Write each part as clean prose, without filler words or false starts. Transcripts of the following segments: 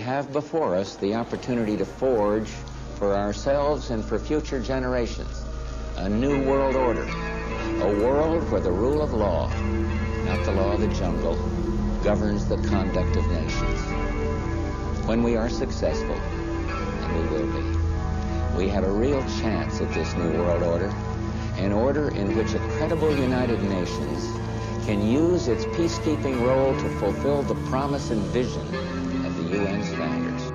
have before us the opportunity to forge for ourselves and for future generations a new world order, a world where the rule of law, not the law of the jungle, governs the conduct of nations. When we are successful, and we will be, we have a real chance at this new world order, an order in which a credible United Nations can use its peacekeeping role to fulfill the promise and vision of the UN's founders.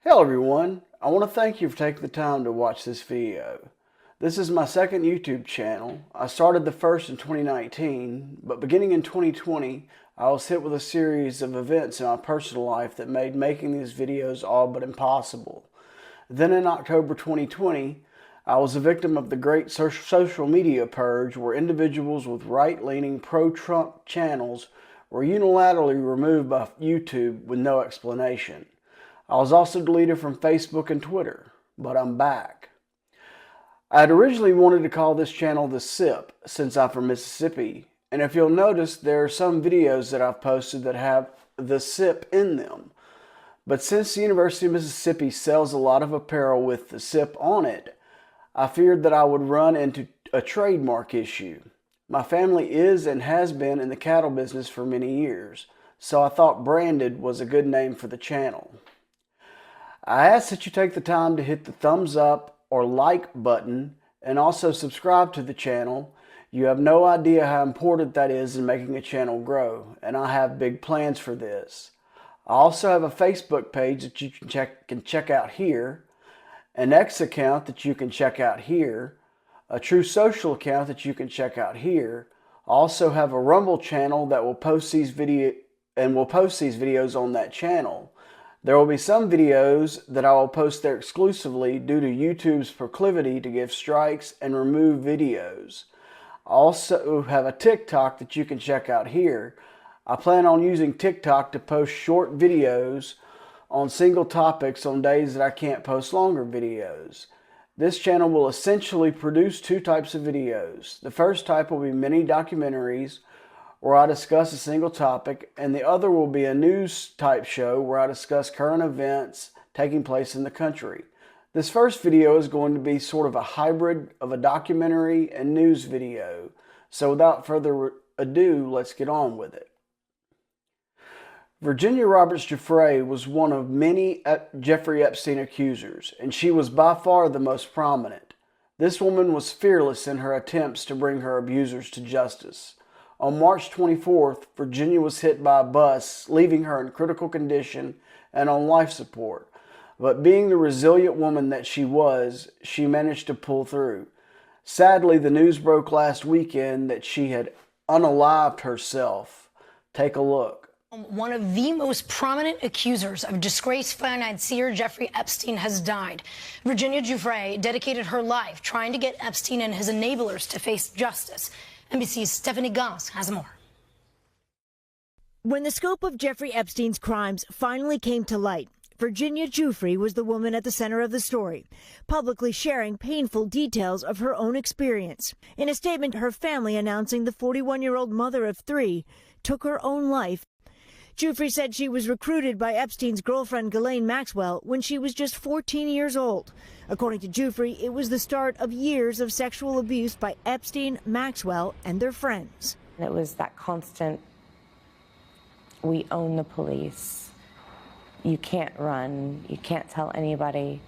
Hello everyone, I want to thank you for taking the time to watch this video. This is my second YouTube channel. I started the first in 2019, but beginning in 2020, I was hit with a series of events in my personal life that made making these videos all but impossible. Then in October 2020, I was a victim of the great social media purge where individuals with right-leaning pro-Trump channels were unilaterally removed by YouTube with no explanation. I was also deleted from Facebook and Twitter, but I'm back. I had originally wanted to call this channel The SIP since I'm from Mississippi, and if you'll notice, there are some videos that I've posted that have The SIP in them. But since the University of Mississippi sells a lot of apparel with The SIP on it, I feared that I would run into a trademark issue. My family is and has been in the cattle business for many years, so I thought branded was a good name for the channel. I ask that you take the time to hit the thumbs up or like button and also subscribe to the channel. You have no idea how important that is in making a channel grow, and I have big plans for this. I also have a Facebook page that you can check out here, an X account that you can check out here, a True Social account that you can check out here. I also have a Rumble channel that will post these videos on that channel. There will be some videos that I will post there exclusively due to YouTube's proclivity to give strikes and remove videos. I also have a TikTok that you can check out here. I plan on using TikTok to post short videos on single topics on days that I can't post longer videos. This channel will essentially produce two types of videos. The first type will be mini documentaries where I discuss a single topic, and the other will be a news type show where I discuss current events taking place in the country. This first video is going to be sort of a hybrid of a documentary and news video. So without further ado, let's get on with it. Viriginia Roberts-Giuffre was one of many Jeffrey Epstein accusers, and she was by far the most prominent. This woman was fearless in her attempts to bring her abusers to justice. On March 24th, Virginia was hit by a bus, leaving her in critical condition and on life support. But being the resilient woman that she was, she managed to pull through. Sadly, the news broke last weekend that she had unalived herself. Take a look. One of the most prominent accusers of disgraced financier Jeffrey Epstein has died. Viriginia Giuffre dedicated her life trying to get Epstein and his enablers to face justice. NBC's Stephanie Goss has more. When the scope of Jeffrey Epstein's crimes finally came to light, Viriginia Giuffre was the woman at the center of the story, publicly sharing painful details of her own experience. In a statement, her family announcing the 41-year-old mother of three took her own life. Giuffre said she was recruited by Epstein's girlfriend Ghislaine Maxwell when she was just 14 years old. According to Giuffre, it was the start of years of sexual abuse by Epstein, Maxwell, and their friends. It was that constant, we own the police. You can't run. You can't tell anybody.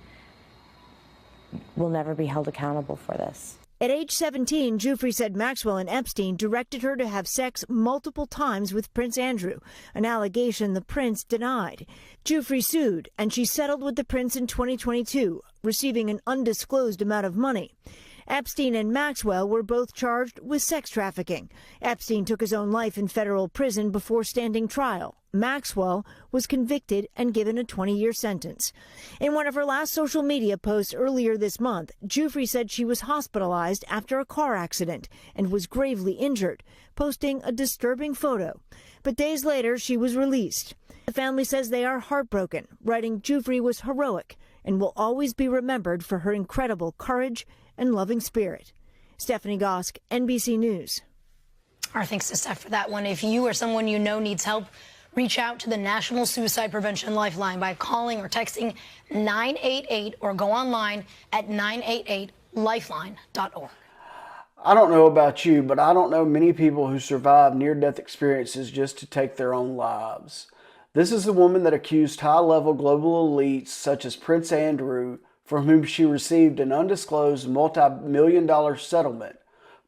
We'll never be held accountable for this. At age 17, Giuffre said Maxwell and Epstein directed her to have sex multiple times with Prince Andrew, an allegation the prince denied. Giuffre sued, and she settled with the prince in 2022, receiving an undisclosed amount of money. Epstein and Maxwell were both charged with sex trafficking. Epstein took his own life in federal prison before standing trial. Maxwell was convicted and given a 20-year sentence. In one of her last social media posts earlier this month, Giuffre said she was hospitalized after a car accident and was gravely injured, posting a disturbing photo. But days later, she was released. The family says they are heartbroken, writing Giuffre was heroic and will always be remembered for her incredible courage and loving spirit. Stephanie Gosk, NBC News. Our thanks to Steph for that one. If you or someone you know needs help, reach out to the National Suicide Prevention Lifeline by calling or texting 988 or go online at 988lifeline.org. I don't know about you, but I don't know many people who survive near-death experiences just to take their own lives. This is the woman that accused high-level global elites such as Prince Andrew, from whom she received an undisclosed multi-million-dollar settlement.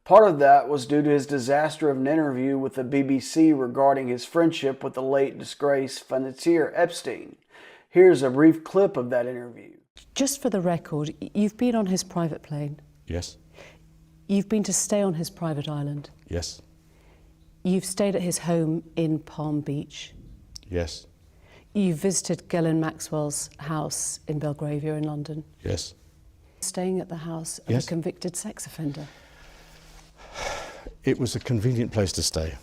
Part of that was due to his disaster of an interview with the BBC regarding his friendship with the late disgraced financier Epstein. Here's a brief clip of that interview. Just for the record, you've been on his private plane. Yes. You've been to stay on his private island. Yes. You've stayed at his home in Palm Beach. Yes. You've visited Ghislaine Maxwell's house in Belgravia in London. Yes. Staying at the house of Yes. a convicted sex offender. It was a convenient place to stay.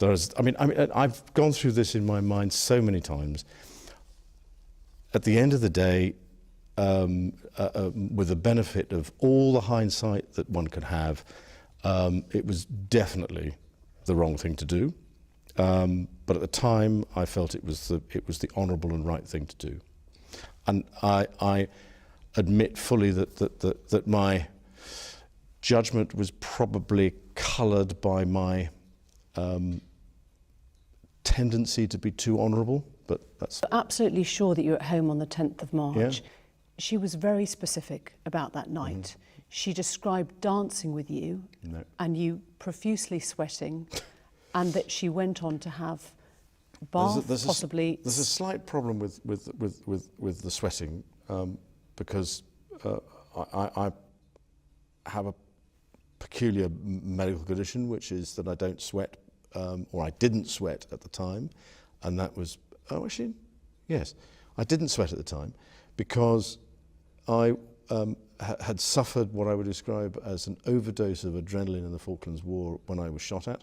I've gone through this in my mind so many times. At the end of the day, with the benefit of all the hindsight that one could have, it was definitely the wrong thing to do. But at the time, I felt it was the honourable and right thing to do. And I admit fully that my judgment was probably coloured by my tendency to be too honourable. But that's Absolutely sure that you're at home on the 10th of March. Yeah. She was very specific about that night. Mm-hmm. She described dancing with you and you profusely sweating, and that she went on to have bath, possibly. There's a slight problem with the sweating because I have a peculiar medical condition, which is that I don't sweat, or I didn't sweat at the time, and that was yes, I didn't sweat at the time because I had suffered what I would describe as an overdose of adrenaline in the Falklands War when I was shot at.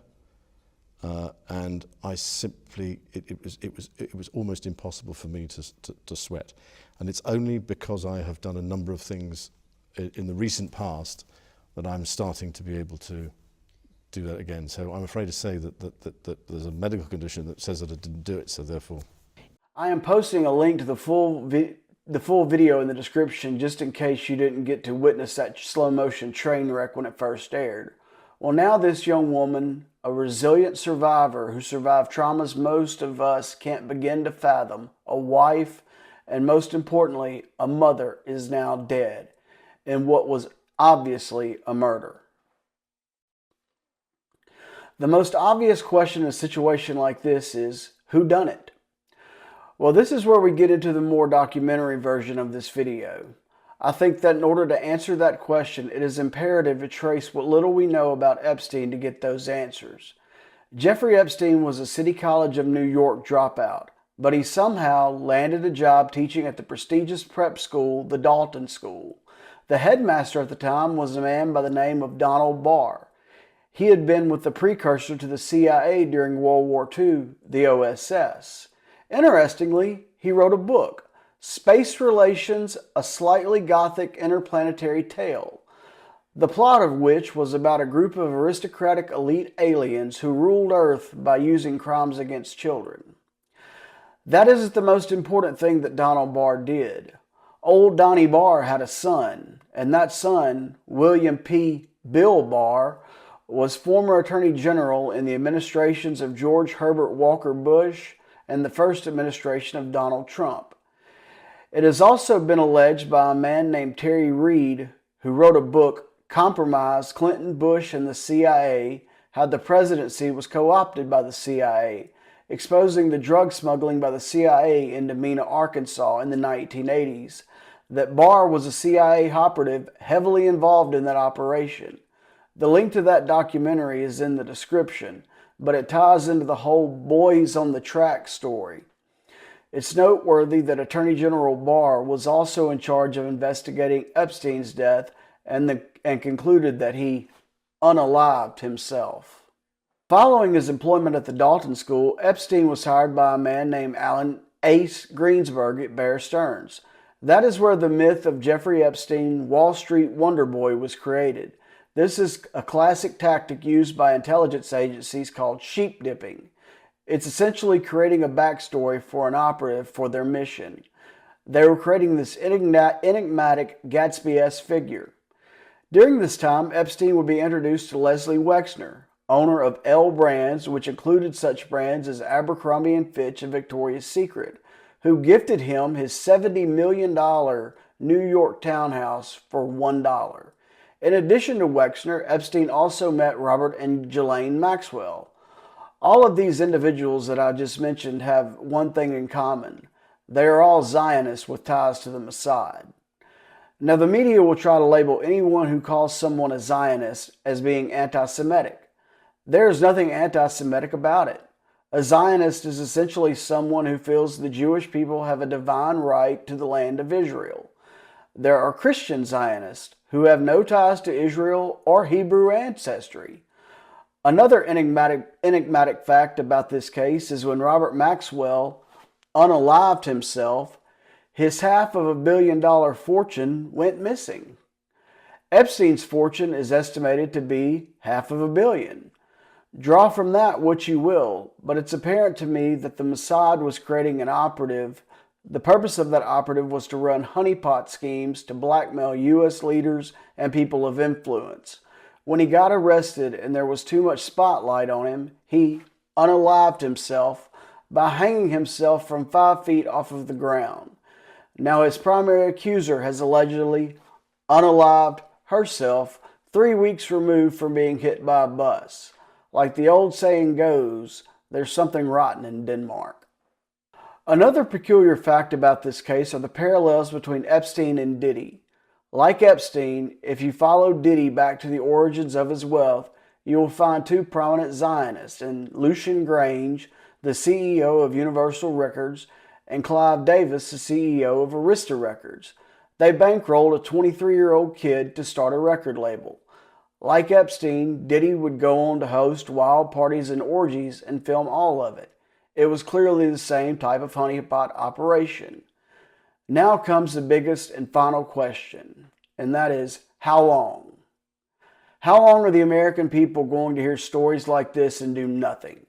And I simply, it was almost impossible for me to sweat. And it's only because I have done a number of things in the recent past that I'm starting to be able to do that again. So I'm afraid to say that there's a medical condition that says that I didn't do it, so therefore. I am posting a link to the full video in the description just in case you didn't get to witness that slow motion train wreck when it first aired. Well, now this young woman, a resilient survivor who survived traumas most of us can't begin to fathom, a wife, and most importantly, a mother, is now dead in what was obviously a murder. The most obvious question in a situation like this is, who done it? Well, this is where we get into the more documentary version of this video. I think that in order to answer that question, it is imperative to trace what little we know about Epstein to get those answers. Jeffrey Epstein was a City College of New York dropout, but he somehow landed a job teaching at the prestigious prep school, the Dalton School. The headmaster at the time was a man by the name of Donald Barr. He had been with the precursor to the CIA during World War II, the OSS. Interestingly, he wrote a book, Space Relations, a Slightly Gothic Interplanetary Tale, the plot of which was about a group of aristocratic elite aliens who ruled Earth by using crimes against children. That isn't the most important thing that Donald Barr did. Old Donnie Barr had a son, and that son, William P. Bill Barr, was former Attorney General in the administrations of George Herbert Walker Bush and the first administration of Donald Trump. It has also been alleged by a man named Terry Reid, who wrote a book, Compromise, Clinton, Bush, and the CIA, how the presidency was co-opted by the CIA, exposing the drug smuggling by the CIA into Mena, Arkansas in the 1980s, that Barr was a CIA operative heavily involved in that operation. The link to that documentary is in the description, but it ties into the whole boys on the track story. It's noteworthy that Attorney General Barr was also in charge of investigating Epstein's death and concluded that he unalived himself. Following his employment at the Dalton School, Epstein was hired by a man named Alan Ace Greensburg at Bear Stearns. That is where the myth of Jeffrey Epstein, Wall Street Wonder Boy, was created. This is a classic tactic used by intelligence agencies called sheep dipping. It's essentially creating a backstory for an operative for their mission. They were creating this enigmatic Gatsby-esque figure. During this time, Epstein would be introduced to Leslie Wexner, owner of L Brands, which included such brands as Abercrombie & Fitch and Victoria's Secret, who gifted him his $70 million New York townhouse for $1. In addition to Wexner, Epstein also met Robert and Ghislaine Maxwell. All of these individuals that I just mentioned have one thing in common. They are all Zionists with ties to the Mossad. Now, the media will try to label anyone who calls someone a Zionist as being anti-Semitic. There is nothing anti-Semitic about it. A Zionist is essentially someone who feels the Jewish people have a divine right to the land of Israel. There are Christian Zionists who have no ties to Israel or Hebrew ancestry. Another enigmatic fact about this case is when Robert Maxwell unalived himself, his $500 million fortune went missing. Epstein's fortune is estimated to be $500 million. Draw from that what you will, but it's apparent to me that the Mossad was creating an operative. The purpose of that operative was to run honeypot schemes to blackmail U.S. leaders and people of influence. When he got arrested and there was too much spotlight on him, he unalived himself by hanging himself from 5 feet off of the ground. Now his primary accuser has allegedly unalived herself 3 weeks removed from being hit by a bus. Like the old saying goes, there's something rotten in Denmark. Another peculiar fact about this case are the parallels between Epstein and Diddy. Like Epstein, if you follow Diddy back to the origins of his wealth, you will find two prominent Zionists in Lucian Grange, the CEO of Universal Records, and Clive Davis, the CEO of Arista Records. They bankrolled a 23-year-old kid to start a record label. Like Epstein, Diddy would go on to host wild parties and orgies and film all of it. It was clearly the same type of honeypot operation. Now comes the biggest and final question, and that is, how long? How long are the American people going to hear stories like this and do nothing?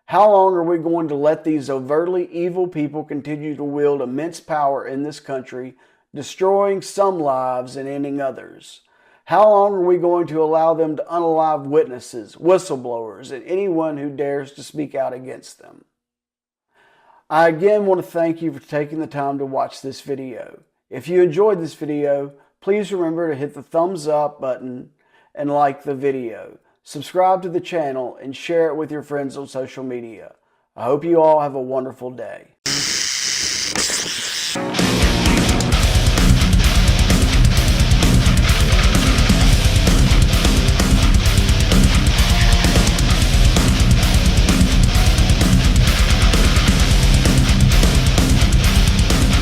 How long are we going to let these overtly evil people continue to wield immense power in this country, destroying some lives and ending others? How long are we going to allow them to unalive witnesses, whistleblowers, and anyone who dares to speak out against them? I again want to thank you for taking the time to watch this video. If you enjoyed this video, please remember to hit the thumbs up button and like the video. Subscribe to the channel and share it with your friends on social media. I hope you all have a wonderful day.